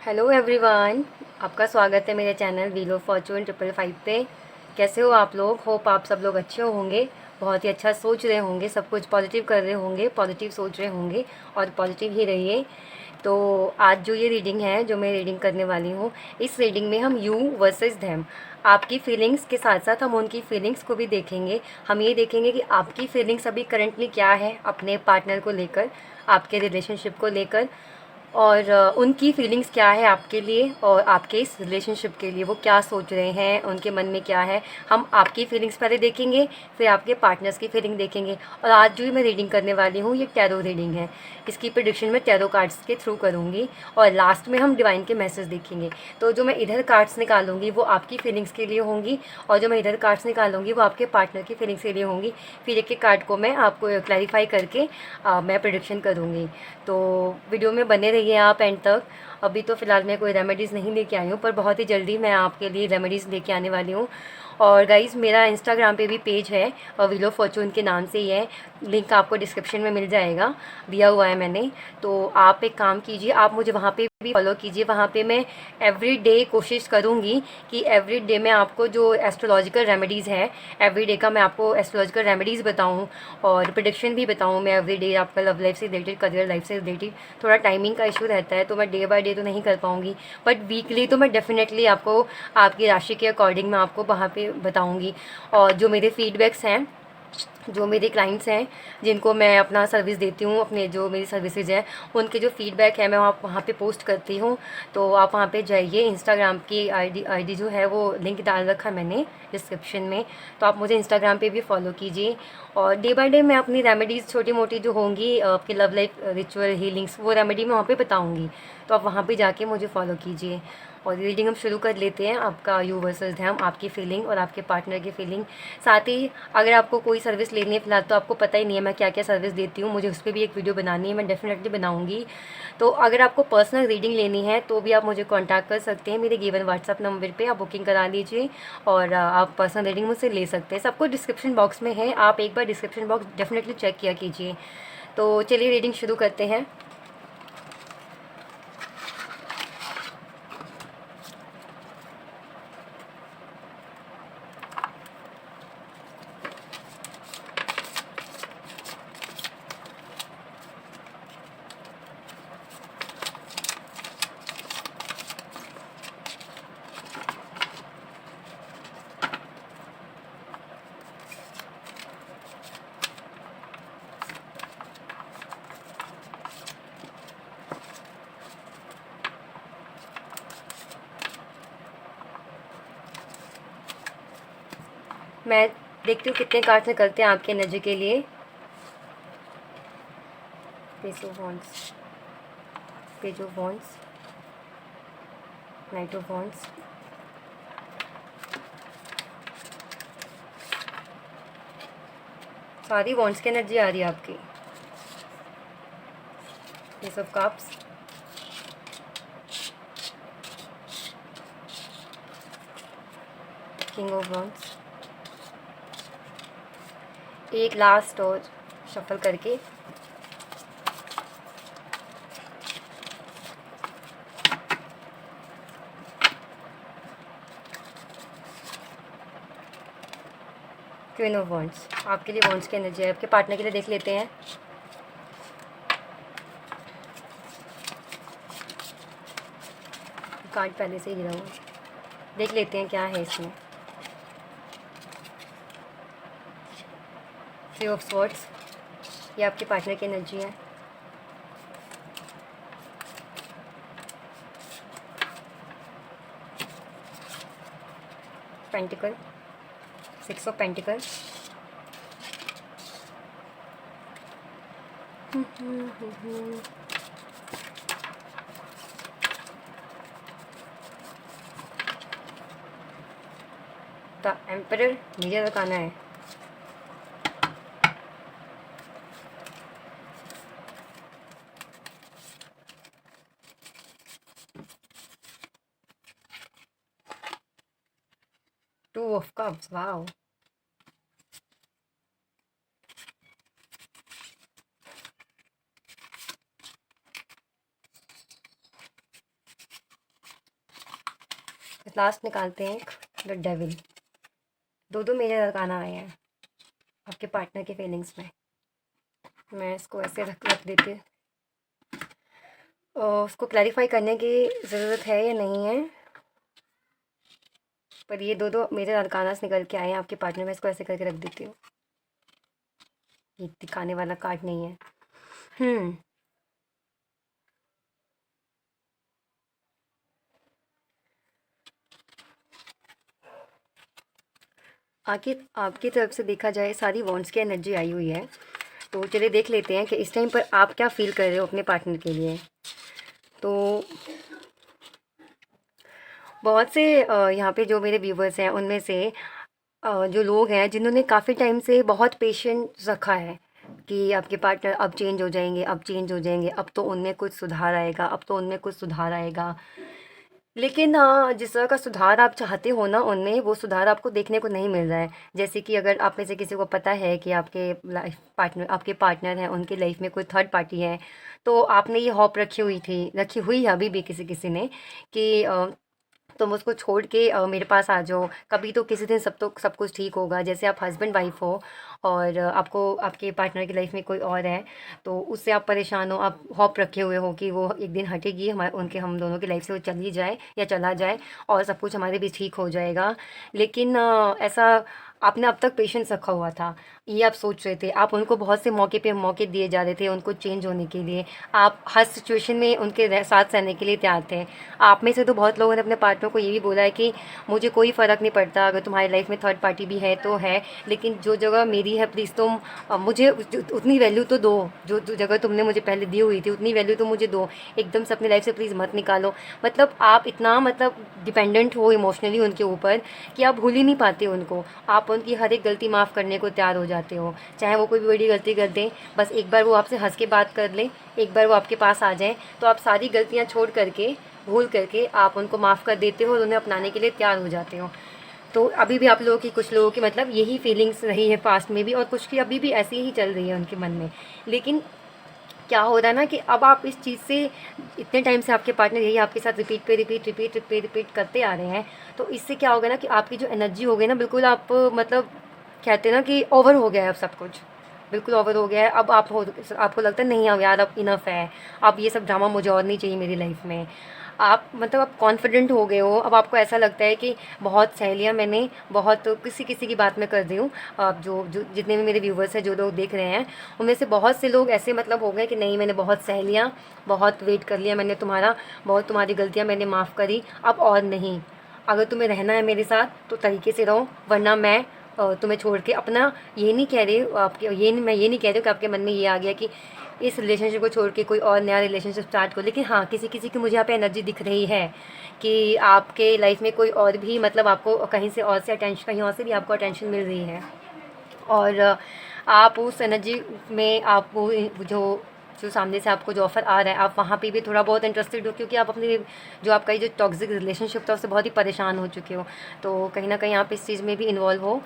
Hello everyone, आपका स्वागत है मेरे चैनल व्हील ऑफ फॉर्चून 555 पे। कैसे हो आप लोग? होप आप सब लोग अच्छे होंगे, बहुत ही अच्छा सोच रहे होंगे, सब कुछ पॉजिटिव कर रहे होंगे, पॉजिटिव सोच रहे होंगे और पॉजिटिव ही रहिए। तो आज जो ये रीडिंग है, जो मैं रीडिंग करने वाली हूँ, इस रीडिंग में हम यू वर्सेस देम, आपकी फीलिंग्स के साथ साथ हम उनकी फीलिंग्स को भी देखेंगे। हम ये देखेंगे कि आपकी फीलिंग्स अभी करंटली क्या है अपने पार्टनर को लेकर, आपके रिलेशनशिप को लेकर, और उनकी फीलिंग्स क्या है आपके लिए और आपके इस रिलेशनशिप के लिए, वो क्या सोच रहे हैं, उनके मन में क्या है। हम आपकी फीलिंग्स पहले देखेंगे, फिर आपके पार्टनर्स की फीलिंग देखेंगे। और आज जो मैं रीडिंग करने वाली हूँ, ये टैरो रीडिंग है। इसकी प्रिडिक्शन मैं टैरो कार्ड्स के थ्रू करूँगी और लास्ट में हम डिवाइन के मैसेज देखेंगे। तो जो मैं इधर कार्ड्स निकालूंगी वो आपकी फीलिंग्स के लिए होंगी, और जो मैं इधर कार्ड्स निकालूंगी वो आपके पार्टनर की फीलिंग्स के लिए होंगी। फिर एक एक कार्ड को मैं आपको क्लैरिफाई करके मैं प्रिडिक्शन करूँगी। तो वीडियो में बने रहिए आप एंड तक। अभी तो फ़िलहाल मैं कोई रेमेडीज़ नहीं लेके आई हूँ, पर बहुत ही जल्दी मैं आपके लिए रेमेडीज़ लेके आने वाली हूँ। और गाइज़, मेरा इंस्टाग्राम पे भी पेज है और व्हील ऑफ फॉर्चून के नाम से ही है। लिंक आपको डिस्क्रिप्शन में मिल जाएगा, दिया हुआ है मैंने। तो आप एक काम कीजिए, आप मुझे वहाँ पे भी फॉलो कीजिए। वहाँ पे मैं एवरी डे कोशिश करूँगी कि एवरी डे मैं आपको जो एस्ट्रोलॉजिकल रेमेडीज़ है, एवरी डे का मैं आपको एस्ट्रोलॉजिकल रेमेडीज़ बताऊँ और प्रिडिक्शन भी बताऊँ। मैं एवरी डे आपका लव लाइफ से रिलेटेड, करियर लाइफ से रिलेटेड, थोड़ा टाइमिंग का इशू रहता है तो मैं डे बाय डे तो नहीं कर पाऊँगी, बट वीकली तो मैं डेफिनेटली आपको आपकी राशि के अकॉर्डिंग मैं आपको वहाँ पे बताऊँगी। और जो मेरे फीडबैक्स हैं, जो मेरे क्लाइंट्स हैं जिनको मैं अपना सर्विस देती हूँ, अपने जो मेरी सर्विसेज हैं, उनके जो फीडबैक है मैं वहाँ पे पोस्ट करती हूँ। तो आप वहाँ पे जाइए, इंस्टाग्राम की आईडी जो है वो लिंक डाल रखा है मैंने डिस्क्रिप्शन में, तो आप मुझे इंस्टाग्राम पे भी फॉलो कीजिए। और डे बाय डे मैं अपनी रेमेडीज़ छोटी मोटी जो होंगी आपकी लव लाइफ रिचुअल हीलिंग्स, वो रेमेडी मैं वहाँ पे बताऊँगी। तो आप वहाँ पे जाके मुझे फॉलो कीजिए। और रीडिंग हम शुरू कर लेते हैं। आपका यू वर्सेस देम, आपकी फीलिंग और आपके पार्टनर की फीलिंग। साथ ही अगर आपको कोई सर्विस लेनी है, फिलहाल तो आपको पता ही नहीं है मैं क्या क्या सर्विस देती हूँ, मुझे उस पर भी एक वीडियो बनानी है, मैं डेफिनेटली बनाऊँगी। तो अगर आपको पर्सनल रीडिंग लेनी है तो भी आप मुझे कॉन्टैक्ट कर सकते हैं, मेरे गिवन व्हाट्सअप नंबर पर आप बुकिंग करा लीजिए और आप पर्सनल रीडिंग मुझसे ले सकते हैं। सब कुछ डिस्क्रिप्शन बॉक्स में है, आप एक बार डिस्क्रिप्शन बॉक्स डेफिनेटली चेक किया कीजिए। तो चलिए रीडिंग शुरू करते हैं। मैं देखती हूँ कितने कार्ड्स निकलते हैं आपके एनर्जी के लिए। Page of wands, page of wands, night of wands, सारी वॉन्ड्स की एनर्जी आ रही है आपकी। Page of cups, king of wands. एक लास्ट और शफल करके, क्वीन ऑफ वॉन्ड्स। आपके लिए वॉन्ड्स की एनर्जी है, आपके पार्टनर के लिए देख लेते हैं। कार्ड पहले से ही गिरा हुआ, देख लेते हैं क्या है इसमें। थ्री ऑफ स्वॉर्ड्स, ये आपके पार्टनर की एनर्जी है। Pentacle, six of pentacle, the emperor, नीचे तक आना है। Two of cups, wow. Last निकालते हैं एक द डेविल। दो मेरे अरकाना आए हैं आपके पार्टनर के फीलिंग्स में। मैं इसको ऐसे रख देती हूँ। उसको क्लैरिफाई करने की ज़रूरत है या नहीं है, पर ये दो मेरे अरकानास निकल के आए हैं आपके पार्टनर में। इसको ऐसे करके रख देती हूँ। ये दिखाने वाला कार्ड नहीं है। आखिर आपकी तरफ से देखा जाए सारी वॉन्ड्स की एनर्जी आई हुई है। तो चलिए देख लेते हैं कि इस टाइम पर आप क्या फ़ील कर रहे हो अपने पार्टनर के लिए। तो बहुत से यहाँ पे जो मेरे व्यूवर्स हैं उनमें से जो लोग हैं जिन्होंने काफ़ी टाइम से बहुत पेशेंस रखा है कि आपके पार्टनर अब चेंज हो जाएंगे, अब चेंज हो जाएंगे, अब तो उनमें कुछ सुधार आएगा, अब तो उनमें कुछ सुधार आएगा। लेकिन जिस तरह का सुधार आप चाहते हो ना उनमें, वो सुधार आपको देखने को नहीं मिल रहा है। जैसे कि अगर आप में से किसी को पता है कि आपके पार्टनर हैं, उनकी लाइफ में कोई थर्ड पार्टी है, तो आपने ये होप रखी हुई है अभी भी किसी किसी ने कि तुम उसको छोड़ के मेरे पास आ जाओ, कभी तो किसी दिन सब कुछ ठीक होगा। जैसे आप हस्बैंड वाइफ हो और आपको आपके पार्टनर की लाइफ में कोई और है, तो उससे आप परेशान हो, आप होप रखे हुए हो कि वो एक दिन हटेगी, हम दोनों की लाइफ से वो चली जाए या चला जाए और सब कुछ हमारे बीच ठीक हो जाएगा। लेकिन ऐसा आपने अब तक पेशेंस रखा हुआ था, ये आप सोच रहे थे, आप उनको बहुत से मौके पे मौके दिए जा रहे थे उनको चेंज होने के लिए, आप हर सिचुएशन में उनके साथ रहने के लिए तैयार थे। आप में से तो बहुत लोगों ने अपने पार्टनर को ये भी बोला है कि मुझे कोई फ़र्क नहीं पड़ता अगर तुम्हारी लाइफ में थर्ड पार्टी भी है तो है, लेकिन जो जगह मेरी है प्लीज़ तुम मुझे उतनी वैल्यू तो दो, जो जगह तुमने मुझे पहले दी हुई थी उतनी वैल्यू तो मुझे दो, एकदम से अपनी लाइफ से प्लीज़ मत निकालो। मतलब आप इतना डिपेंडेंट हो इमोशनली उनके ऊपर कि आप भूल ही नहीं पाते उनको। आप उनकी हर एक गलती माफ़ करने को तैयार हो जाते हो, चाहे वो कोई भी बड़ी गलती कर दें। बस एक बार वो आपसे हंस के बात कर लें, एक बार वो आपके पास आ जाएं, तो आप सारी गलतियां छोड़ करके, भूल करके आप उनको माफ़ कर देते हो और उन्हें अपनाने के लिए तैयार हो जाते हो। तो अभी भी आप लोगों की, कुछ लोगों की मतलब यही फीलिंग्स रही है पास्ट में भी, और कुछ की अभी भी ऐसी ही चल रही है उनके मन में। लेकिन क्या हो रहा है ना कि अब आप इस चीज़ से, इतने टाइम से आपके पार्टनर यही आपके साथ रिपीट करते आ रहे हैं, तो इससे क्या होगा ना कि आपकी जो एनर्जी हो गई ना, बिल्कुल आप मतलब कहते हैं ना कि ओवर हो गया है अब सब कुछ, बिल्कुल ओवर हो गया है। अब आपको लगता है नहीं अब यार अब इनफ है, अब ये सब ड्रामा मुझे और नहीं चाहिए मेरी लाइफ में। आप मतलब आप कॉन्फिडेंट हो गए हो, अब आपको ऐसा लगता है कि बहुत सहेलियाँ मैंने बहुत किसी किसी की बात मैं कर दी हूँ। अब जो जितने भी मेरे व्यूवर्स हैं, जो लोग देख रहे हैं, उनमें से बहुत से लोग ऐसे मतलब हो गए कि नहीं, मैंने बहुत सहेलियाँ, बहुत वेट कर लिया मैंने तुम्हारा, बहुत तुम्हारी गलतियाँ मैंने माफ़ करी, अब और नहीं। अगर तुम्हें रहना है मेरे साथ तो तरीके से रहो, वरना मैं तुम्हें छोड़ के अपना, ये नहीं कह रही आपके, मैं ये नहीं कह रही हूँ कि आपके मन में ये आ गया कि इस रिलेशनशिप को छोड़ के कोई और नया रिलेशनशिप स्टार्ट करो। लेकिन हाँ, किसी किसी की मुझे यहाँ पे एनर्जी दिख रही है कि आपके लाइफ में कोई और भी, मतलब आपको कहीं से और से अटेंशन, कहीं और से भी आपको अटेंशन मिल रही है, और आप उस एनर्जी में, आप वो जो सामने से आपको जो ऑफ़र आ रहा है, आप वहाँ पे भी थोड़ा बहुत इंटरेस्टेड हो, क्योंकि आप अपने जो आपका ये जो टॉक्सिक रिलेशनशिप था उससे बहुत ही परेशान हो चुके हो। तो कहीं ना कहीं आप इस चीज़ में भी इन्वॉल्व हो।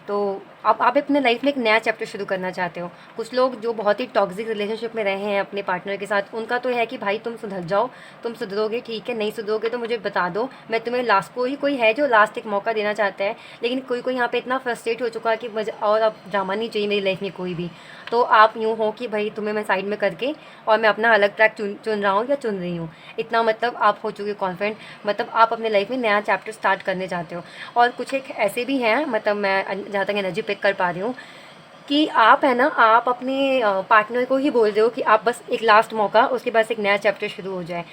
तो आप अपने लाइफ में एक नया चैप्टर शुरू करना चाहते हो। कुछ लोग जो बहुत ही टॉक्सिक रिलेशनशिप में रहे हैं अपने पार्टनर के साथ, उनका तो है कि भाई तुम सुधर जाओ, तुम सुधरोगे ठीक है, नहीं सुधरोगे तो मुझे बता दो, मैं तुम्हें लास्ट, कोई है जो लास्ट एक मौका देना चाहता है। लेकिन कोई कोई यहाँ पे इतना फ्रस्ट्रेट हो चुका है कि मुझे और अब ड्रामा नहीं चाहिए मेरी लाइफ में कोई भी। तो आप यूँ हो कि भाई तुम्हें मैं साइड में करके और मैं अपना अलग ट्रैक चुन रहा हूँ या चुन रही हूँ, इतना मतलब आप हो चुके कॉन्फिडेंट, मतलब आप अपने लाइफ में नया चैप्टर स्टार्ट करने चाहते हो। और कुछ एक ऐसे भी हैं, मतलब मैं जहाँ तक एनर्जी पिक कर पा रही हूँ, कि आप है ना, आप अपने पार्टनर को ही बोल रहे हो कि आप बस एक लास्ट मौका, उसके बाद एक नया चैप्टर शुरू हो जाए।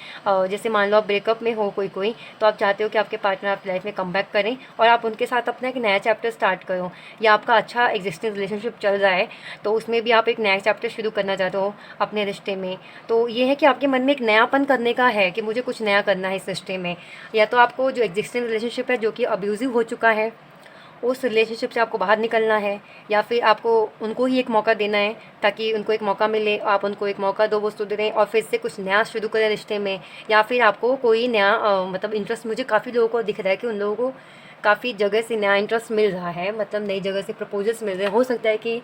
जैसे मान लो आप ब्रेकअप में हो कोई, तो आप चाहते हो कि आपके पार्टनर आपकी लाइफ में कम बैक करें और आप उनके साथ अपना एक नया चैप्टर स्टार्ट करो। या आपका अच्छा एग्जिस्टिंग रिलेशनशिप चल रहा है, तो उसमें भी आप एक नया चैप्टर शुरू करना चाहते हो अपने रिश्ते में। तो ये है कि आपके मन में एक नयापन करने का है कि मुझे कुछ नया करना है इस रिश्ते में। या तो आपको जो एग्जिस्टिंग रिलेशनशिप है जो कि अब्यूज़िव हो चुका है, उस रिलेशनशिप से आपको बाहर निकलना है, या फिर आपको उनको ही एक मौका देना है ताकि उनको एक मौका मिले, आप उनको एक मौका दो, वो सुधरें और फिर से कुछ नया शुरू करें रिश्ते में। या फिर आपको कोई नया मतलब इंटरेस्ट, मुझे काफ़ी लोगों को दिख रहा है कि उन लोगों को काफ़ी जगह से नया इंटरेस्ट मिल रहा है, मतलब नई जगह से प्रपोजल्स मिल रहे हैं। हो सकता है कि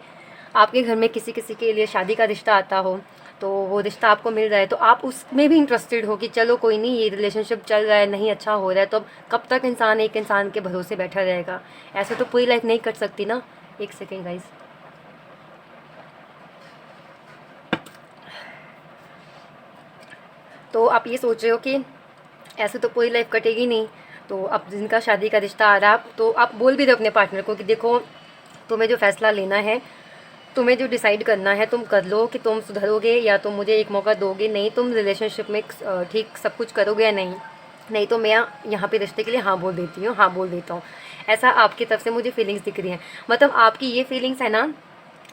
आपके घर में किसी किसी के लिए शादी का रिश्ता आता हो, तो वो रिश्ता आपको मिल रहा है तो आप उसमें भी इंटरेस्टेड हो कि चलो कोई नहीं, ये रिलेशनशिप चल रहा है, नहीं अच्छा हो रहा है, तो अब कब तक इंसान एक इंसान के भरोसे बैठा रहेगा? ऐसे तो पूरी लाइफ नहीं कट सकती ना। एक सेकेंड गाइस। तो आप ये सोच रहे हो कि ऐसे तो पूरी लाइफ कटेगी नहीं, तो अब जिनका शादी का रिश्ता आ रहा है, तो आप बोल भी दो अपने पार्टनर को कि देखो, तुम्हें जो फ़ैसला लेना है, तुम्हें जो डिसाइड करना है, तुम कर लो कि तुम सुधरोगे या तुम मुझे एक मौका दोगे, नहीं तुम रिलेशनशिप में ठीक सब कुछ करोगे या नहीं, नहीं तो मैं यहाँ पे रिश्ते के लिए हाँ बोल देती हूँ, हाँ बोल देता हूँ। ऐसा आपकी तरफ से मुझे फीलिंग्स दिख रही हैं, मतलब आपकी ये फीलिंग्स है ना,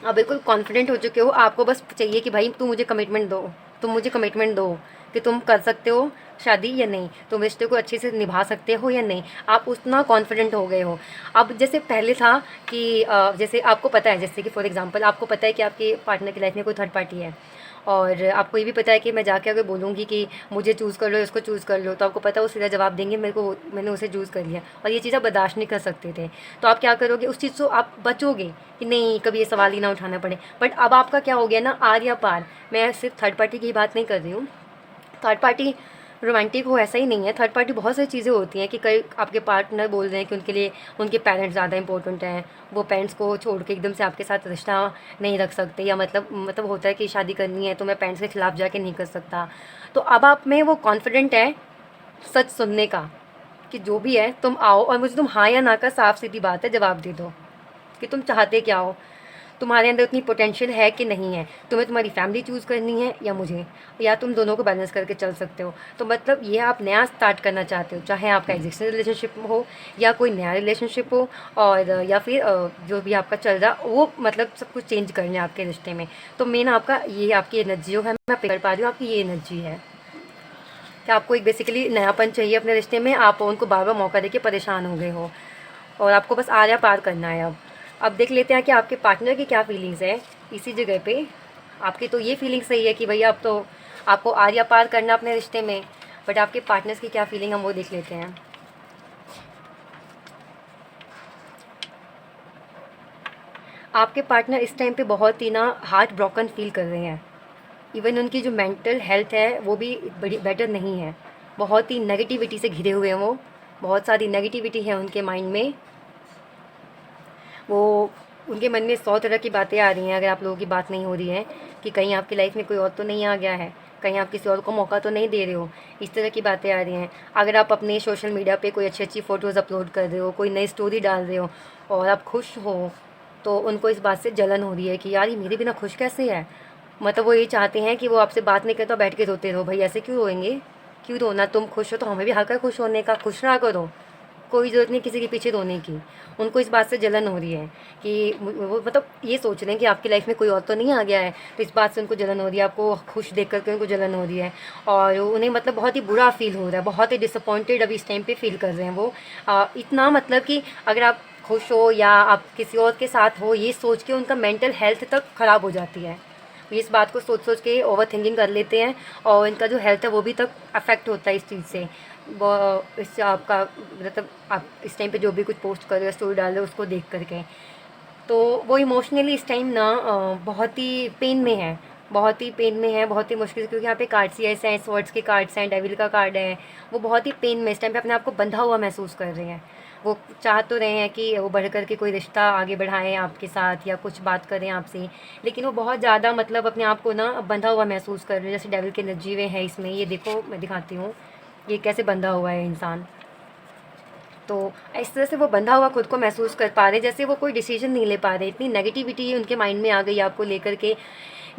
आप बिल्कुल कॉन्फिडेंट हो चुके हो, आपको बस चाहिए कि भाई तुम मुझे कमिटमेंट दो, तुम मुझे कमिटमेंट दो कि तुम कर सकते हो शादी या नहीं, तुम रिश्ते को अच्छे से निभा सकते हो या नहीं, आप उतना कॉन्फिडेंट हो गए हो। अब जैसे पहले था कि जैसे आपको पता है, जैसे कि फॉर एग्जांपल आपको पता है कि आपके पार्टनर की लाइफ में कोई थर्ड पार्टी है, और आपको ये भी पता है कि मैं जाके अगर बोलूँगी कि मुझे चूज़ कर लो, इसको चूज़ कर लो, तो आपको पता है वो सीधा जवाब देंगे मेरे को, मैंने उसे चूज़ कर लिया, और ये चीज़ आप बर्दाश्त नहीं कर सकते थे। तो आप क्या करोगे, उस चीज़ से आप बचोगे कि नहीं कभी ये सवाल ही ना उठाना पड़े। बट अब आपका क्या हो गया ना, आर या पार। मैं सिर्फ थर्ड पार्टी की बात नहीं कर रही हूँ, थर्ड पार्टी रोमांटिक हो ऐसा ही नहीं है, थर्ड पार्टी बहुत सारी चीज़ें होती हैं कि कई आपके पार्टनर बोल रहे हैं कि उनके लिए उनके पेरेंट्स ज़्यादा इंपॉर्टेंट हैं, वो पेरेंट्स को छोड़ के एकदम से आपके साथ रिश्ता नहीं रख सकते, या मतलब होता है कि शादी करनी है तो मैं पेरेंट्स के खिलाफ जाके नहीं कर सकता। तो अब आप में वो कॉन्फिडेंट है सच सुनने का कि जो भी है तुम आओ और मुझे तुम हाँ या ना का साफ सीधी बात है जवाब दे दो कि तुम चाहते क्या हो, तुम्हारे अंदर उतनी पोटेंशियल है कि नहीं है, तुम्हें तुम्हारी फैमिली चूज़ करनी है या मुझे, या तुम दोनों को बैलेंस करके चल सकते हो। तो मतलब ये आप नया स्टार्ट करना चाहते हो, चाहे आपका एग्जिस्टिंग रिलेशनशिप हो या कोई नया रिलेशनशिप हो, और या फिर जो भी आपका चल रहा वो मतलब सब कुछ चेंज करना है आपके रिश्ते में। तो मेन आपका ये आपकी एनर्जी जो है मैं पिक कर पा रही हूँ, आपकी ये एनर्जी है कि आपको एक बेसिकली नयापन चाहिए अपने रिश्ते में, आप उनको बार बार मौका देके परेशान हो गए हो और आपको बस आर्या पार करना है। अब देख लेते हैं कि आपके पार्टनर की क्या फीलिंग्स है इसी जगह पे। आपकी तो ये फीलिंग सही है कि भैया अब तो आपको आर्या पार करना अपने रिश्ते में, बट आपके पार्टनर्स की क्या फीलिंग हम वो देख लेते हैं। आपके पार्टनर इस टाइम पे बहुत ही ना हार्ट ब्रोकन फील कर रहे हैं, इवन उनकी जो मेंटल हेल्थ है वो भी बड़ी बेटर नहीं है, बहुत ही नेगेटिविटी से घिरे हुए हैं वो, बहुत सारी नेगेटिविटी है उनके माइंड में, वो उनके मन में 100 तरह की बातें आ रही हैं अगर आप लोगों की बात नहीं हो रही है कि कहीं आपकी लाइफ में कोई और तो नहीं आ गया है, कहीं आप किसी और को मौका तो नहीं दे रहे हो, इस तरह की बातें आ रही हैं। अगर आप अपने सोशल मीडिया पे कोई अच्छी अच्छी फ़ोटोज़ अपलोड कर रहे हो, कोई नई स्टोरी डाल रहे हो और आप खुश हो, तो उनको इस बात से जलन हो रही है कि यार ये मेरे बिना खुश कैसे है। मतलब वो ये चाहते हैं कि वो आपसे बात नहीं करते तो बैठ के रोते रहो, भाई ऐसे क्यों रोएंगे, क्यों रोना, तुम खुश हो तो हमें भी हक है खुश होने का, खुश रहा करो, कोई ज़रूरत नहीं किसी के पीछे रोने की। उनको इस बात से जलन हो रही है कि वो मतलब ये सोच रहे हैं कि आपकी लाइफ में कोई और तो नहीं आ गया है, तो इस बात से उनको जलन हो रही है, आपको खुश देख करके उनको जलन हो रही है, और उन्हें मतलब बहुत ही बुरा फील हो रहा है, बहुत ही डिसअपॉइंटेड अभी इस टाइम पे फील कर रहे हैं वो। इतना मतलब कि अगर आप खुश हो या आप किसी और के साथ हो, ये सोच के उनका मेंटल हेल्थ तक ख़राब हो जाती है। ये इस बात को सोच सोच के ओवर थिंकिंग कर लेते हैं और इनका जो हेल्थ है वो भी तक अफेक्ट होता है इस चीज़ से। वो इससे आपका मतलब आप इस टाइम पे जो भी कुछ पोस्ट कर रहे हो, स्टोरी डाल रहे हो, उसको देख करके तो वो इमोशनली इस टाइम ना बहुत ही पेन में है, बहुत ही पेन में है, बहुत ही मुश्किल से, क्योंकि यहाँ पे कार्ड्स ही ऐसे हैं, स्वर्ड्स के कार्ड्स हैं, डेविल का कार्ड है, वो बहुत ही पेन में इस टाइम पे अपने आप को बंधा हुआ महसूस कर रहे हैं। वो चाह तो रहे हैं कि वो बढ़ कर के कोई रिश्ता आगे बढ़ाएं आपके साथ या कुछ बात करें आपसे, लेकिन वो बहुत ज़्यादा मतलब अपने आप को ना बंधा हुआ महसूस कर रहे हैं, जैसे डेविल के एनर्जी में है इसमें। ये देखो मैं दिखाती हूँ ये कैसे बंधा हुआ है इंसान, तो इस तरह से वो बंधा हुआ खुद को महसूस कर पा रहे, जैसे वो कोई डिसीजन नहीं ले पा रहे, इतनी नेगेटिविटी उनके माइंड में आ गई आपको लेकर के,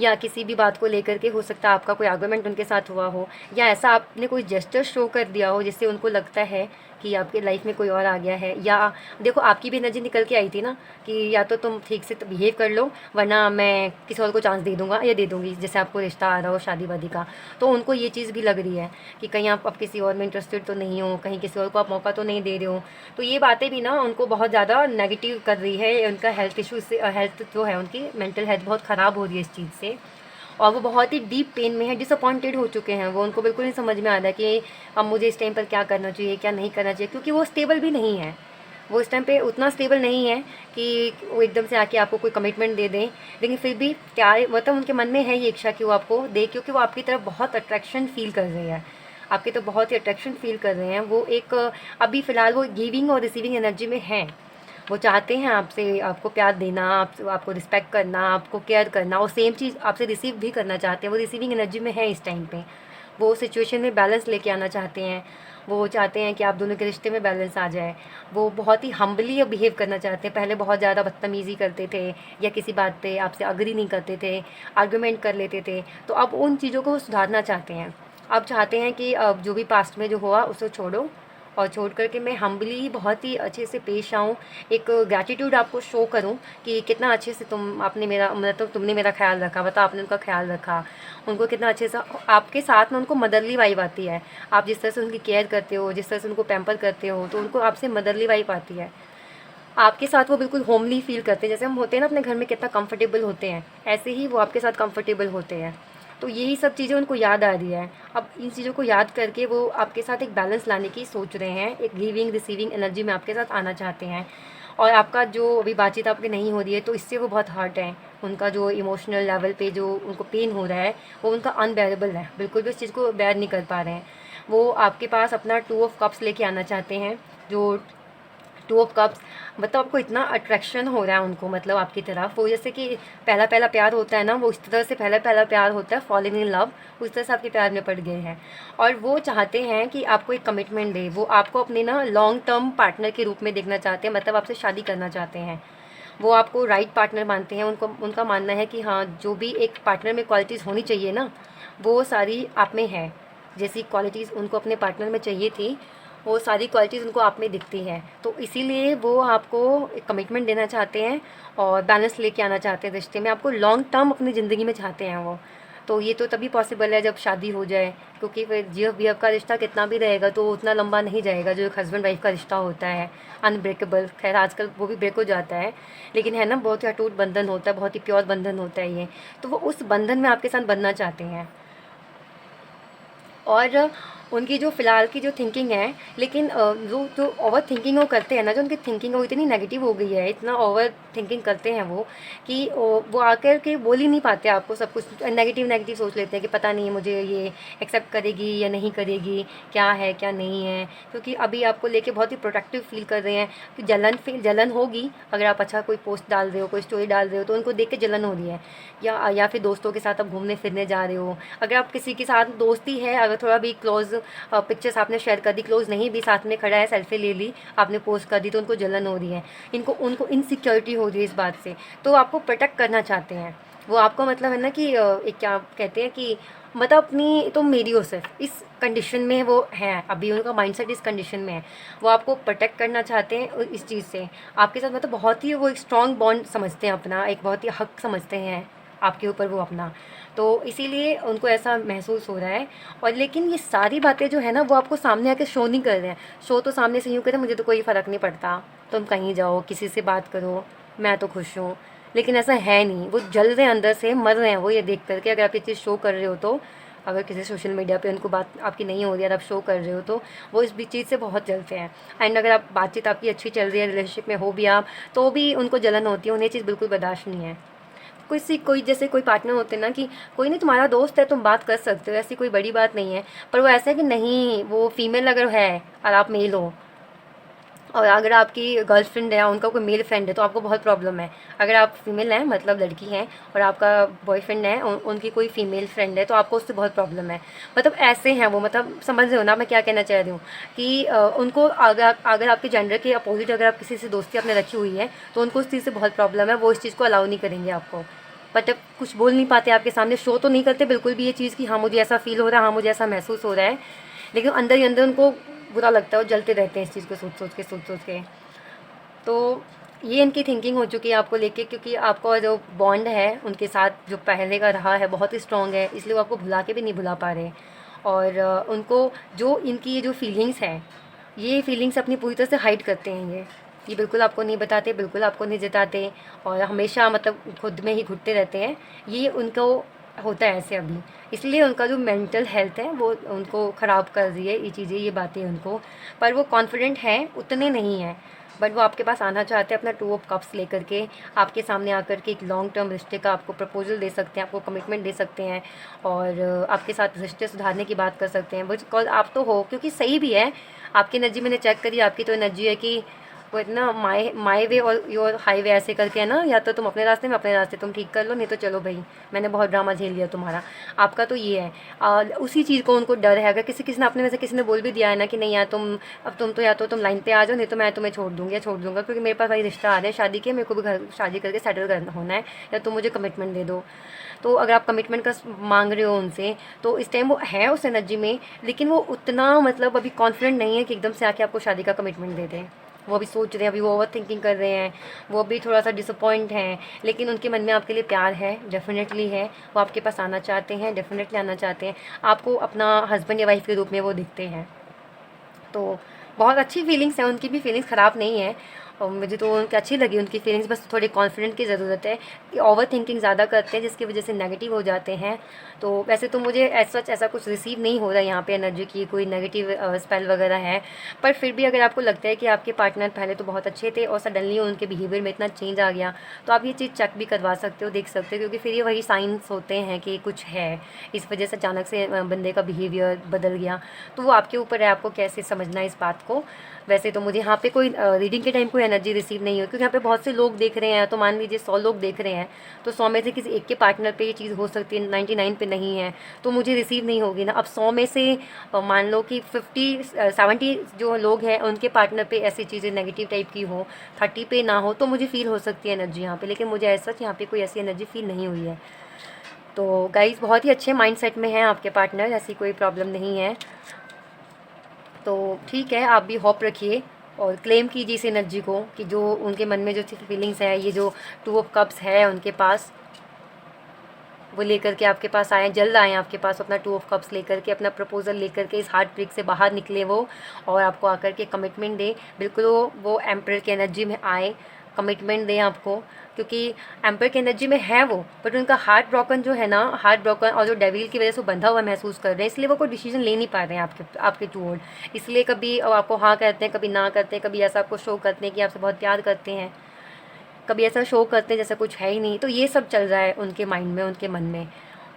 या किसी भी बात को लेकर के। हो सकता है आपका कोई आर्गुमेंट उनके साथ हुआ हो, या ऐसा आपने कोई जेस्चर शो कर दिया हो जिससे उनको लगता है कि आपके लाइफ में कोई और आ गया है। या देखो आपकी भी एनर्जी निकल के आई थी ना कि या तो तुम ठीक से बिहेव कर लो वरना मैं किसी और को चांस दे दूंगा या दे दूंगी, जैसे आपको रिश्ता आ रहा हो शादी वादी का, तो उनको ये चीज़ भी लग रही है कि कहीं आप अब किसी और में इंटरेस्टेड तो नहीं हो, कहीं किसी और को आप मौका तो नहीं दे रहे हो। तो ये बातें भी ना उनको बहुत ज़्यादा नेगेटिव कर रही है, उनका हेल्थ इशू से, हेल्थ जो है उनकी मेंटल हेल्थ बहुत ख़राब हो रही है इस चीज़ से, और वो बहुत ही डीप पेन में है, डिसअपॉइंटेड हो चुके हैं वो, उनको बिल्कुल नहीं समझ में आ रहा है कि अब मुझे इस टाइम पर क्या करना चाहिए क्या नहीं करना चाहिए, क्योंकि वो स्टेबल भी नहीं है। वो इस टाइम पे उतना स्टेबल नहीं है कि वो एकदम से आके आपको कोई कमिटमेंट दे दें, लेकिन फिर भी प्यार मतलब उनके मन में है ये इच्छा कि वो आपको दे, क्योंकि वो आपकी तरफ बहुत अट्रैक्शन फील कर रहे हैं, आपकी तो बहुत ही अट्रैक्शन फील कर रहे हैं। वो एक अभी फ़िलहाल वो गिविंग और रिसीविंग एनर्जी में हैं। वो चाहते हैं आपसे, आपको प्यार देना, आपको रिस्पेक्ट करना, आपको केयर करना, और सेम चीज़ आपसे रिसीव भी करना चाहते हैं। वो रिसीविंग एनर्जी में है इस टाइम पे। वो सिचुएशन में बैलेंस लेके आना चाहते हैं। वो चाहते हैं कि आप दोनों के रिश्ते में बैलेंस आ जाए। वो बहुत ही हम्बली बिहेव करना चाहते हैं। पहले बहुत ज़्यादा बदतमीज़ी करते थे, या किसी बात पे आपसे अग्री नहीं करते थे, आर्गुमेंट कर लेते थे। तो अब उन चीज़ों को सुधारना चाहते हैं। अब चाहते हैं कि अब जो भी पास्ट में जो हुआ उसे छोड़ो, और छोड़ कर के मैं हम्बली बहुत ही अच्छे से पेश आऊँ, एक ग्रैटिट्यूड आपको शो करूँ कि कितना अच्छे से आपने मेरा मतलब तुमने मेरा ख्याल रखा, बता आपने उनका ख्याल रखा, उनको कितना अच्छे से आपके साथ में उनको मदरली वाइब आती है। आप जिस तरह से उनकी केयर करते हो, जिस तरह से उनको पैम्पर करते हो, तो उनको आपसे मदरली वाइब आती है। आपके साथ वो बिल्कुल होमली फील करते हैं, जैसे हम होते हैं ना अपने घर में कितना कंफर्टेबल होते हैं, ऐसे ही वो आपके साथ कंफर्टेबल होते हैं। तो यही सब चीज़ें उनको याद आ रही है। अब इन चीज़ों को याद करके वो आपके साथ एक बैलेंस लाने की सोच रहे हैं, एक गिविंग रिसीविंग एनर्जी में आपके साथ आना चाहते हैं। और आपका जो अभी बातचीत आपकी नहीं हो रही है, तो इससे वो बहुत हर्ट है। उनका जो इमोशनल लेवल पे जो उनको पेन हो रहा है, वो उनका अनबेरेबल है, बिल्कुल भी उस चीज़ को बेयर नहीं कर पा रहे हैं। वो आपके पास अपना 2 ऑफ कप्स लेके आना चाहते हैं। जो 2 ऑफ कप्स मतलब आपको इतना अट्रैक्शन हो रहा है उनको, मतलब आपकी तरफ, वो जैसे कि पहला पहला प्यार होता है ना, वो उस तरह से पहला पहला प्यार होता है, फॉलिंग इन लव, उस तरह से आपके प्यार में पड़ गए हैं। और वो चाहते हैं कि आपको एक कमिटमेंट दे, वो आपको अपने ना लॉन्ग टर्म पार्टनर के रूप में देखना चाहते हैं, मतलब आपसे शादी करना चाहते हैं। वो आपको राइट पार्टनर मानते हैं। उनका मानना है कि हाँ, जो भी एक पार्टनर में क्वालिटीज़ होनी चाहिए ना, वो सारी आप में है। जैसी क्वालिटीज़ उनको अपने पार्टनर में चाहिए थी, वो सारी क्वालिटीज़ उनको आप में दिखती हैं। तो इसीलिए वो आपको एक कमिटमेंट देना चाहते हैं और बैलेंस लेके आना चाहते हैं रिश्ते में, आपको लॉन्ग टर्म अपनी ज़िंदगी में चाहते हैं वो। तो ये तो तभी पॉसिबल है जब शादी हो जाए, क्योंकि फिर जीएफ का रिश्ता कितना भी रहेगा तो उतना लंबा नहीं जाएगा जो एक हस्बैंड वाइफ का रिश्ता होता है, अनब्रेकेबल। खैर आजकल वो भी ब्रेक हो जाता है, लेकिन है ना, बहुत ही अटूट बंधन होता है, बहुत ही प्योर बंधन होता है ये। तो वो उस बंधन में आपके साथ बनना चाहते हैं। और उनकी जो फ़िलहाल की जो थिंकिंग है, लेकिन जो जो ओवर थिंकिंग वो करते हैं ना, जो उनकी थिंकिंग है वो इतनी नेगेटिव हो गई है, इतना ओवर थिंकिंग करते हैं वो, कि वो आकर के बोल ही नहीं पाते आपको सब कुछ। नेगेटिव नेगेटिव सोच लेते हैं कि पता नहीं मुझे ये एक्सेप्ट करेगी या नहीं करेगी, क्या है क्या नहीं है। क्योंकि अभी आपको लेके बहुत ही प्रोटेक्टिव फील कर रहे हैं कि जलन होगी अगर आप अच्छा कोई पोस्ट डाल रहे हो, कोई स्टोरी डाल रहे हो, तो उनको देख के जलन हो रही है। या फिर दोस्तों के साथ आप घूमने फिरने जा रहे हो, अगर आप किसी के साथ दोस्ती है, अगर थोड़ा भी क्लोज पिक्चर्स आपने शेयर कर दी, क्लोज नहीं भी, साथ में खड़ा है, सेल्फी ले ली, आपने पोस्ट कर दी, तो उनको जलन हो रही है, इनको उनको इनसिक्योरिटी हो रही है इस बात से। तो आपको प्रोटेक्ट करना चाहते हैं वो। आपको मतलब है ना कि एक क्या कहते हैं कि मतलब अपनी तुम मेरी हो, सिर्फ इस कंडीशन में वो हैं अभी, उनका माइंडसेट इस कंडीशन में है। वो आपको प्रोटेक्ट करना चाहते हैं इस चीज़ से आपके साथ, मतलब बहुत ही वो एक स्ट्रॉन्ग बॉन्ड समझते हैं अपना, एक बहुत ही हक समझते हैं आपके ऊपर वो अपना। तो इसीलिए उनको ऐसा महसूस हो रहा है। और लेकिन ये सारी बातें जो है ना, वो आपको सामने आके शो नहीं कर रहे हैं। शो तो सामने से यूँ कहते हैं मुझे तो कोई फ़र्क नहीं पड़ता, तुम कहीं जाओ, किसी से बात करो, मैं तो खुश हूँ। लेकिन ऐसा है नहीं, वो जल रहे हैं अंदर से, मर रहे हैं वो ये देख करके। अगर आप ये चीज़ शो कर रहे हो तो, अगर किसी सोशल मीडिया पे उनको बात आपकी नहीं हो रही है और आप शो कर रहे हो, तो वो इस भी चीज़ से बहुत जलते हैं। एंड अगर आप बातचीत आपकी अच्छी चल रही है, रिलेशनशिप में हो भी आप, तो भी उनको जलन होती है, उन्हें चीज़ बिल्कुल बर्दाश्त नहीं है। कोई जैसे कोई पार्टनर होते हैं ना कि कोई नहीं, तुम्हारा दोस्त है, तुम बात कर सकते हो, ऐसी कोई बड़ी बात नहीं है। पर वो ऐसा है कि नहीं, वो फीमेल अगर है और आप मेल हो, और अगर आपकी गर्लफ्रेंड है, उनका कोई मेल फ्रेंड है, तो आपको बहुत प्रॉब्लम है। अगर आप फीमेल हैं, मतलब लड़की हैं, और आपका बॉयफ्रेंड है, उनकी कोई फीमेल फ्रेंड है, तो आपको उससे बहुत प्रॉब्लम है। मतलब ऐसे हैं वो, मतलब समझ रहे हो ना मैं क्या कहना चाह रही हूँ, कि उनको अगर आपके जेंडर के अपोजिट अगर आप किसी से दोस्ती आपने रखी हुई है, तो उनको उस चीज़ से बहुत प्रॉब्लम है, वो इस चीज़ को अलाउ नहीं करेंगे आपको। मतलब कुछ बोल नहीं पाते आपके सामने, शो तो नहीं करते बिल्कुल भी ये चीज़ कि हाँ मुझे ऐसा फ़ील हो रहा है, हाँ मुझे ऐसा महसूस हो रहा है, लेकिन अंदर ही अंदर उनको बुरा लगता है, वो जलते रहते हैं इस चीज़ को सोच सोच के। तो ये इनकी थिंकिंग हो चुकी है आपको लेके, क्योंकि आपका जो बॉन्ड है उनके साथ जो पहले का रहा है बहुत ही स्ट्रॉन्ग है, इसलिए वो आपको भुला के भी नहीं भुला पा रहे। और उनको जो इनकी ये जो फीलिंग्स हैं, ये फीलिंग्स अपनी पूरी तरह से हाइड करते हैं ये बिल्कुल आपको नहीं बताते, बिल्कुल आपको नहीं जताते, और हमेशा मतलब खुद में ही घुटते रहते हैं। ये उनको होता है ऐसे अभी, इसलिए उनका जो मेंटल हेल्थ है वो उनको ख़राब कर रही है ये चीज़ें, ये बातें उनको। पर वो कॉन्फिडेंट हैं, उतने नहीं हैं। बट वो आपके पास आना चाहते हैं अपना 2 ऑफ कप्स लेकर के, आपके सामने आकर के एक लॉन्ग टर्म रिश्ते का आपको प्रपोजल दे सकते हैं, आपको कमिटमेंट दे सकते हैं और आपके साथ रिश्ते सुधारने की बात कर सकते हैं। बिकॉज आप तो हो, क्योंकि सही भी है आपकी एनर्जी, मैंने चेक करी आपकी तो एनर्जी है कि वो इतना माई वे और योर हाईवे ऐसे करके है ना, या तो तुम अपने रास्ते में अपने रास्ते तुम ठीक कर लो, नहीं तो चलो भाई मैंने बहुत ड्रामा झेल लिया तुम्हारा। आपका तो ये है उसी चीज़ को उनको डर है। अगर किसी ने अपने में से किसी ने बोल भी दिया है ना कि नहीं यार तुम तो या तो तुम लाइन पे आ जाओ, नहीं तो मैं तुम्हें छोड़ दूँगी या छोड़ दूँगा, क्योंकि मेरे पास भाई रिश्ता आ रहा है शादी के, मेरे को भी घर शादी करके सेटल करना होना है, या तुम मुझे कमिटमेंट दे दो। तो अगर आप कमिटमेंट का मांग रहे हो उनसे, तो इस टाइम वो है उस एनर्जी में, लेकिन वो उतना मतलब अभी कॉन्फिडेंट नहीं है कि एकदम से आके आपको शादी का कमिटमेंट दे दें। वो अभी सोच रहे हैं, अभी वो ओवर थिंकिंग कर रहे हैं, वो अभी थोड़ा सा डिसअपॉइंट हैं, लेकिन उनके मन में आपके लिए प्यार है, डेफिनेटली है। वो आपके पास आना चाहते हैं, डेफिनेटली आना चाहते हैं। आपको अपना हस्बैंड या वाइफ के रूप में वो दिखते हैं। तो बहुत अच्छी फीलिंग्स हैं, उनकी भी फीलिंग्स ख़राब नहीं है और मुझे तो उनकी अच्छी लगी उनकी फीलिंग्स, बस थोड़े कॉन्फिडेंट की ज़रूरत है कि ओवर थिंकिंग ज़्यादा करते हैं जिसकी वजह से नेगेटिव हो जाते हैं। तो वैसे तो मुझे ऐसा कुछ रिसीव नहीं हो रहा है यहाँ पे एनर्जी की कोई नेगेटिव स्पेल वगैरह है, पर फिर भी अगर आपको लगता है कि आपके पार्टनर पहले तो बहुत अच्छे थे और सडनली उनके बिहेवियर में इतना चेंज आ गया, तो आप ये चीज़ चेक भी करवा सकते हो, देख सकते हो, क्योंकि फिर ये वही साइंस होते हैं कि कुछ है, इस वजह से अचानक से बंदे का बिहेवियर बदल गया। तो वो आपके ऊपर है, आपको कैसे समझना है इस बात को। वैसे तो मुझे यहाँ पे कोई रीडिंग के टाइम कोई एनर्जी रिसीव नहीं हो, क्योंकि यहाँ पे बहुत से लोग देख रहे हैं, तो मान लीजिए 100 लोग देख रहे हैं, तो 100 में से किसी एक के पार्टनर पे ये चीज़ हो सकती है, 99 पे नहीं है, तो मुझे रिसीव नहीं होगी ना। अब 100 में से मान लो कि 70 जो लोग हैं उनके पार्टनर पे ऐसी चीज़ें नेगेटिव टाइप की हो, 30 पे ना हो, तो मुझे फील हो सकती है एनर्जी यहाँ पे, लेकिन मुझे ऐसा यहाँ पे कोई ऐसी एनर्जी फील नहीं हुई है। तो गाइज़ बहुत ही अच्छे माइंड सेट में हैं आपके पार्टनर, ऐसी कोई प्रॉब्लम नहीं है। तो ठीक है, आप भी होप रखिए और क्लेम कीजिए इस एनर्जी को कि जो उनके मन में जो फीलिंग्स है, ये जो 2 ऑफ कप्स है उनके पास, वो लेकर के आपके पास आएँ, जल्द आएँ आपके पास अपना 2 ऑफ कप्स लेकर के, अपना प्रपोज़ल लेकर के, इस हार्ट ब्रेक से बाहर निकले वो और आपको आकर के कमिटमेंट दें। बिल्कुल वो एम्परर की एनर्जी में आए, कमिटमेंट दें आपको, क्योंकि एम्पर की एनर्जी में है वो, बट उनका हार्ट ब्रोकन जो है ना, हार्ट ब्रोकन और जो डेविल की वजह से वो बंधा हुआ महसूस कर रहे हैं, इसलिए वो कोई डिसीजन ले नहीं पा रहे हैं आपके टूवर्ड। इसलिए कभी आपको हाँ कहते हैं, कभी ना करते हैं, कभी ऐसा आपको शो करते हैं कि आपसे बहुत प्यार करते हैं, कभी ऐसा शो करते हैं जैसा कुछ है ही नहीं। तो ये सब चल रहा है उनके माइंड में, उनके मन में।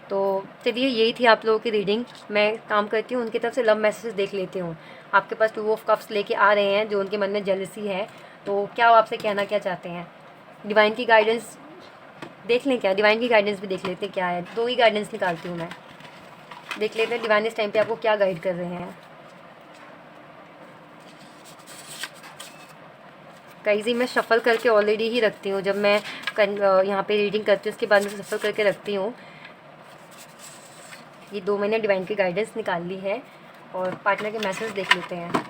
तो चलिए यही थी आप लोगों की रीडिंग। मैं काम करती हूँ उनकी तरफ से लव मैसेज देख लेती हूँ। आपके पास 2 ऑफ कप्स लेके आ रहे हैं, जो उनके मन में जेलसी है, तो क्या वो आपसे कहना क्या चाहते हैं। डिवाइन की गाइडेंस देख लें क्या, डिवाइन की गाइडेंस भी देख लेते हैं क्या है। 2 ही गाइडेंस निकालती हूँ मैं, देख लेते हैं डिवाइन इस टाइम पे आपको क्या गाइड कर रहे हैं। कई जी मैं शफ़ल करके ऑलरेडी ही रखती हूँ, जब मैं यहाँ पे रीडिंग करती हूँ उसके बाद मैं शफ़ल करके रखती हूँ। ये 2 मैंने डिवाइन की गाइडेंस निकाल ली है और पार्टनर के मैसेज देख लेते हैं।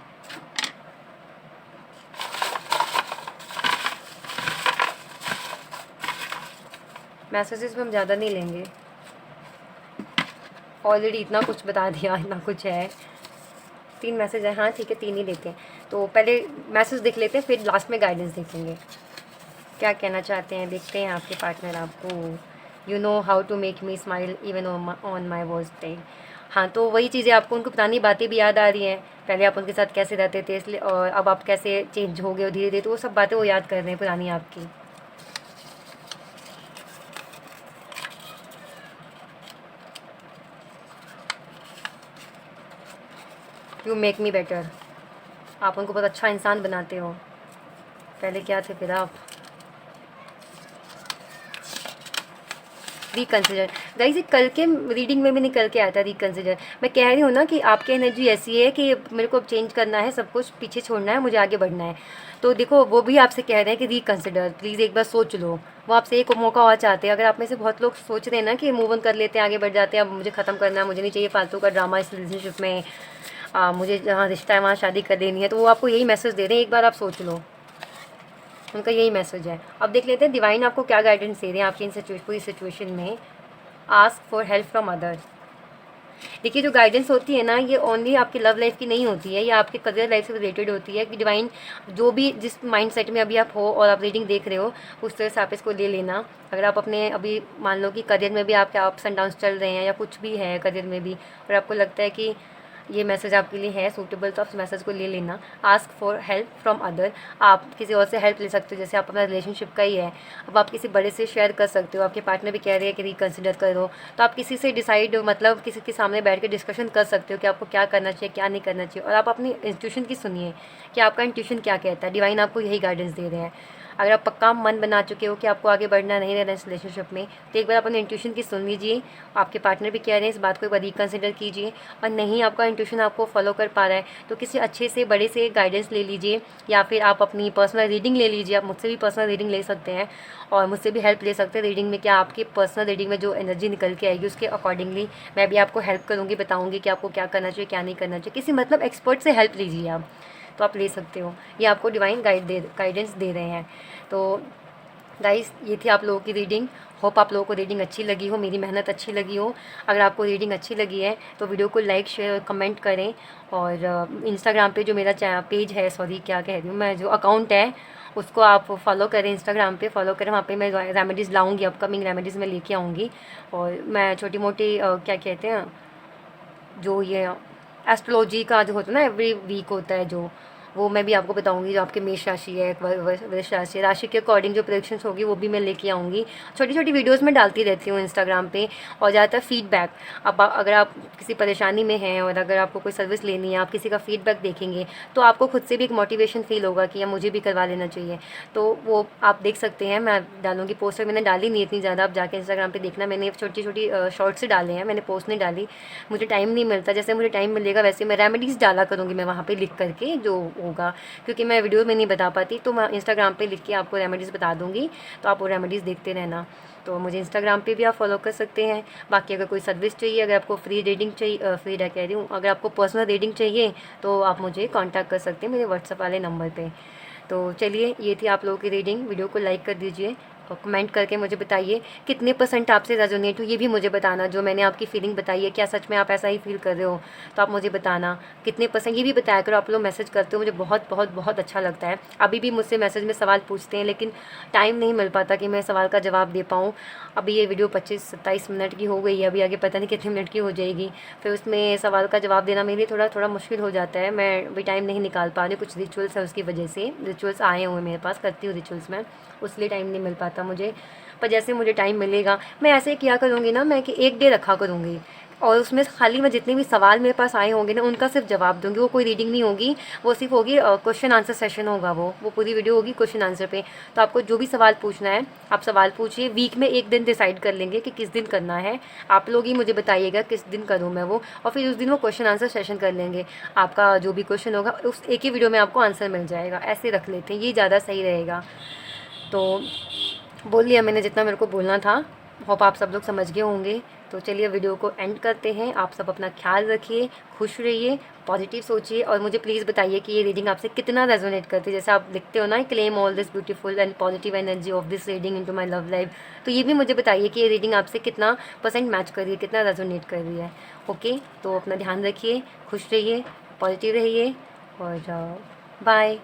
मैसेजेस में हम ज़्यादा नहीं लेंगे, ऑलरेडी इतना कुछ बता दिया, इतना कुछ है। 3 मैसेज है, हाँ ठीक है 3 ही लेते हैं। तो पहले मैसेज देख लेते हैं, फिर लास्ट में गाइडेंस देखेंगे क्या कहना चाहते हैं। देखते हैं आपके पार्टनर आपको। You know how to make me smile even on my worst day. हाँ, तो वही चीज़ें आपको उनको पुरानी बातें भी याद आ रही हैं, पहले आप उनके साथ कैसे रहते थे, इसलिए और अब आप कैसे चेंज हो गए हो धीरे धीरे, तो वो सब बातें वो याद कर रहे हैं पुरानी आपकी। यू मेक मी बेटर, आप उनको बहुत अच्छा इंसान बनाते हो। पहले क्या थे फिर आप। रिकन्सिडर गाइस, ये कल के रीडिंग में भी निकल के आया था रिकन्सिडर। मैं कह रही हूँ ना कि आपकी एनर्जी ऐसी है कि मेरे को अब चेंज करना है, सब कुछ पीछे छोड़ना है, मुझे आगे बढ़ना है। तो देखो वो भी आपसे कह रहे हैं कि रिकन्सिडर, प्लीज़ एक बार सोच लो। वो आपसे एक मौका और चाहते हैं। अगर आप में से बहुत लोग सोच रहे हैं ना कि मूव ऑन कर लेते हैं, आगे बढ़ जाते हैं, अब मुझे ख़त्म करना है, मुझे नहीं चाहिए फालतू का ड्रामा इस रिलेशनशिप में, मुझे जहाँ रिश्ता है वहाँ शादी कर देनी है, तो वो आपको यही मैसेज दे रहे हैं, एक बार आप सोच लो। उनका यही मैसेज है। अब देख लेते हैं डिवाइन आपको क्या गाइडेंस दे रहे हैं आपकी इन पूरी सिचुएशन में। Ask for help from other. देखिए जो गाइडेंस होती है ना, ये ओनली आपकी लव लाइफ की नहीं होती है, ये आपके करियर लाइफ से रिलेटेड होती है कि डिवाइन जो भी जिस माइंड सेट में अभी आप हो और आप रीडिंग देख रहे हो, उस तरह से आप इसको ले लेना। अगर आप अपने अभी मान लो कि करियर में भी आपके अप्स एंड डाउन्स चल रहे हैं या कुछ भी है करियर में भी, और आपको लगता है कि ये मैसेज आपके लिए है सूटेबल, तो आप इस मैसेज को ले लेना। Ask for help from other, आप किसी और से हेल्प ले सकते हो, जैसे आप अपना रिलेशनशिप का ही है, अब आप किसी बड़े से शेयर कर सकते हो। आपके पार्टनर भी कह रहे हैं कि रिकन्सिडर करो, तो आप किसी से डिसाइड, मतलब किसी के सामने बैठ के डिस्कशन कर सकते हो कि आपको क्या करना चाहिए, क्या नहीं करना चाहिए। और आप अपनी इंट्यूशन की सुनिए कि आपका इंट्यूशन क्या कहता है। डिवाइन आपको यही गाइडेंस दे रहे हैं। अगर आप पक्का मन बना चुके हो कि आपको आगे बढ़ना नहीं रहना इस रिलेशनशिप में, तो एक बार अपने इंट्यूशन की सुन लीजिए। आपके पार्टनर भी कह रहे हैं, इस बात को एक बार रिकन्सिडर कीजिए। और नहीं आपका इंट्यूशन आपको फॉलो कर पा रहा है, तो किसी अच्छे से बड़े से गाइडेंस ले लीजिए, या फिर आप अपनी पर्सनल रीडिंग ले लीजिए। आप मुझसे भी पर्सनल रीडिंग ले सकते हैं और मुझसे भी हेल्प ले सकते हैं रीडिंग में। क्या आपकी पर्सनल रीडिंग में जो एनर्जी निकल के आएगी उसके अकॉर्डिंगली मैं भी आपको हेल्प करूँगी, बताऊँगी कि आपको क्या करना चाहिए, क्या नहीं करना चाहिए। किसी मतलब एक्सपर्ट से हेल्प लीजिए आप, तो आप ले सकते हो। ये आपको डिवाइन गाइडेंस दे रहे हैं। तो गाइस, ये थी आप लोगों की रीडिंग। होप आप लोगों को रीडिंग अच्छी लगी हो, मेरी मेहनत अच्छी लगी हो। अगर आपको रीडिंग अच्छी लगी है तो वीडियो को लाइक, शेयर और कमेंट करें। और इंस्टाग्राम पे जो मेरा पेज है, सॉरी क्या कह रही हूँ मैं, जो अकाउंट है उसको आप फॉलो करें, इंस्टाग्राम पे फॉलो करें। वहाँ पे मैं रेमेडीज़ लाऊंगी, अपकमिंग रेमेडीज़ मैं लेके आऊँगी। और मैं छोटी मोटी क्या कहते हैं, जो ये एस्ट्रोलॉजी का जो होता है ना, एवरी वीक होता है जो, वो मैं भी आपको बताऊंगी। जो आपके मेष राशि है, वृष राशि, राशि के अकॉर्डिंग जो प्रेडिक्शंस होगी वो भी मैं लेके आऊँगी। छोटी छोटी वीडियोस में डालती रहती हूँ इंस्टाग्राम पे। और ज़्यादातर फीडबैक, अब अगर आप किसी परेशानी में हैं और अगर आपको कोई सर्विस लेनी है, आप किसी का फीडबैक देखेंगे तो आपको खुद से भी एक मोटिवेशन फील होगा कि यार मुझे भी करवा लेना चाहिए। तो वो आप देख सकते हैं, मैं डालूंगी पोस्ट। मैंने डाली नहीं इतनी ज़्यादा, आप जाके इंस्टाग्राम पर देखना। मैंने छोटी छोटी शॉर्ट्स से डाले हैं, मैंने पोस्ट नहीं डाली, मुझे टाइम नहीं मिलता। जैसे मुझे टाइम मिलेगा वैसे मैं रेमेडीज़ डाला करूँगी, मैं वहाँ पे लिख करके जो होगा, क्योंकि मैं वीडियो में नहीं बता पाती, तो मैं इंस्टाग्राम पे लिख के आपको रेमेडीज़ बता दूँगी। तो आप वो रेमेडीज़ देखते रहना। तो मुझे इंस्टाग्राम पे भी आप फॉलो कर सकते हैं। बाकी अगर कोई सर्विस चाहिए, अगर आपको फ्री रीडिंग चाहिए, फ्री कह रही हूँ, अगर आपको पर्सनल रीडिंग चाहिए तो आप मुझे कॉन्टैक्ट कर सकते हैं मेरे व्हाट्सएप वाले नंबर पर। तो चलिए, ये थी आप लोगों की रीडिंग। वीडियो को लाइक कर दीजिए और कमेंट करके मुझे बताइए कितने % आपसे रेजोनेट हो, ये भी मुझे बताना। जो मैंने आपकी फीलिंग बताई है, क्या सच में आप ऐसा ही फील कर रहे हो, तो आप मुझे बताना कितने % ये भी बताया करो। आप लोग मैसेज करते हो, मुझे बहुत बहुत बहुत अच्छा लगता है। अभी भी मुझसे मैसेज में सवाल पूछते हैं, लेकिन टाइम नहीं मिल पाता कि मैं सवाल का जवाब दे पाऊँ। अभी ये वीडियो 25-27 मिनट की हो गई है, अभी आगे पता नहीं कितने मिनट की हो जाएगी। फिर उसमें सवाल का जवाब देना मेरे लिए थोड़ा थोड़ा मुश्किल हो जाता है। मैं भी टाइम नहीं निकाल पा रही, कुछ रिचुअल्स है उसकी वजह से। रिचुअल्स आए हुए मेरे पास, करती हूँ रिचुअल्स में, उसलिए टाइम नहीं मिल पाता मुझे। पर जैसे मुझे टाइम मिलेगा मैं ऐसे किया करूँगी ना, मैं कि एक डे रखा करूँगी और उसमें खाली मैं जितने भी सवाल मेरे पास आए होंगे ना उनका सिर्फ जवाब दूँगी। वो कोई रीडिंग नहीं होगी, वो सिर्फ होगी क्वेश्चन आंसर सेशन होगा। वो पूरी वीडियो होगी क्वेश्चन आंसर पे। तो आपको जो भी सवाल पूछना है आप सवाल पूछिए। वीक में एक दिन डिसाइड कर लेंगे कि किस दिन करना है। आप लोग ही मुझे बताइएगा किस दिन करूँ मैं वो, और फिर उस दिन वो क्वेश्चन आंसर सेशन कर लेंगे। आपका जो भी क्वेश्चन होगा उस एक ही वीडियो में आपको आंसर मिल जाएगा। ऐसे रख लेते हैं, ये ज़्यादा सही रहेगा। तो बोल लिया मैंने जितना मेरे को बोलना था। होप आप सब लोग समझ गए होंगे। तो चलिए वीडियो को एंड करते हैं। आप सब अपना ख्याल रखिए, खुश रहिए, पॉजिटिव सोचिए और मुझे प्लीज़ बताइए कि ये रीडिंग आपसे कितना रेजोनेट करती है। जैसे आप लिखते हो ना, claim all this beautiful and positive energy of this reading into my love life, तो ये भी मुझे बताइए कि ये रीडिंग आपसे कितना % मैच कर रही है, कितना रेजोनेट कर रही है। ओके, तो अपना ध्यान रखिए, खुश रहिए, पॉजिटिव रहिए और बाय।